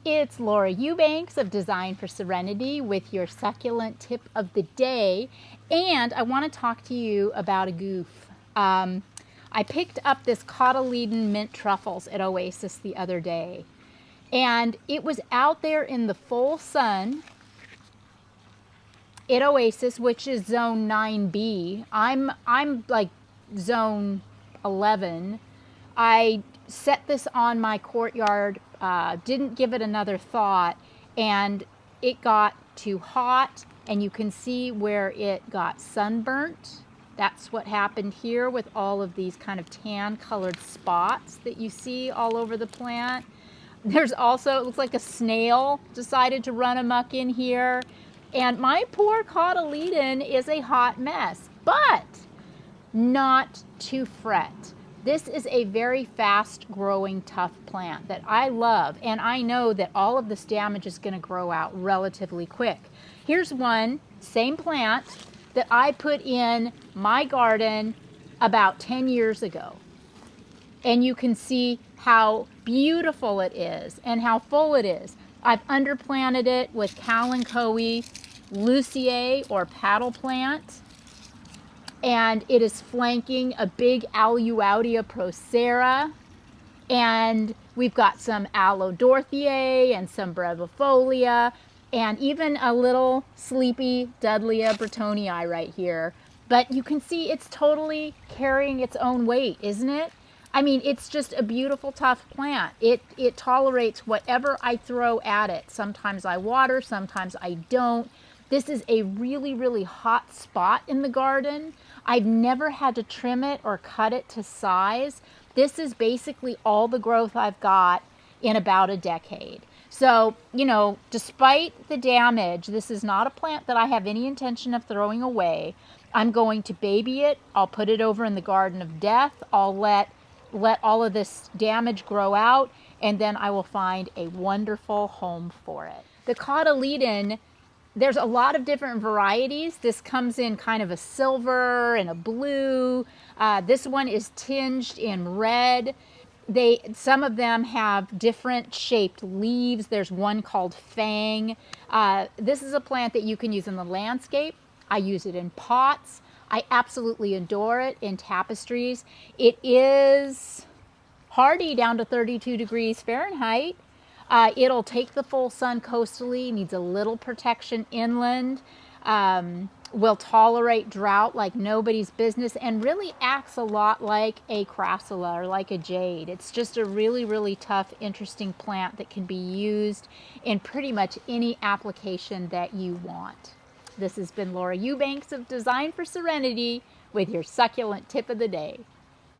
It's Laura Eubanks of Design for Serenity with your succulent tip of the day, and I want to talk to you about a goof. I picked up this Cotyledon mint truffles at Oasis the other day, and it was out there in the full sun at Oasis, which is zone 9B. I'm like zone 11. I set this on my courtyard, didn't give it another thought, and it got too hot, and you can see where it got sunburnt. That's what happened here with all of these kind of tan colored spots that you see all over the plant. There's also, it looks like a snail decided to run amok in here. And my poor cotyledon is a hot mess, but not to fret. This is a very fast growing, tough plant that I love, and I know that all of this damage is going to grow out relatively quick. Here's one, same plant, that I put in my garden about 10 years ago. And you can see how beautiful it is and how full it is. I've underplanted it with Kalanchoe Lucier or paddle plant, and it is flanking a big Aluaudia procera, and we've got some Allodorthiae and some brevifolia, and even a little sleepy Dudleya bretonii right here. But you can see it's totally carrying its own weight, isn't it? I mean, it's just a beautiful, tough plant. It tolerates whatever I throw at it. Sometimes I water, sometimes I don't. This is a really, really hot spot in the garden. I've never had to trim it or cut it to size. This is basically all the growth I've got in about a decade. So, you know, despite the damage, this is not a plant that I have any intention of throwing away. I'm going to baby it. I'll put it over in the garden of death. I'll let all of this damage grow out, and then I will find a wonderful home for it. The cotyledon, there's a lot of different varieties. This comes in kind of a silver and a blue. This one is tinged in red. Some of them have different shaped leaves. There's one called Fang. This is a plant that you can use in the landscape. I use it in pots. I absolutely adore it in tapestries. It is hardy down to 32 degrees Fahrenheit. It'll take the full sun coastally, needs a little protection inland, will tolerate drought like nobody's business, and really acts a lot like a crassula or like a jade. It's just a really, really tough, interesting plant that can be used in pretty much any application that you want. This has been Laura Eubanks of Design for Serenity with your succulent tip of the day.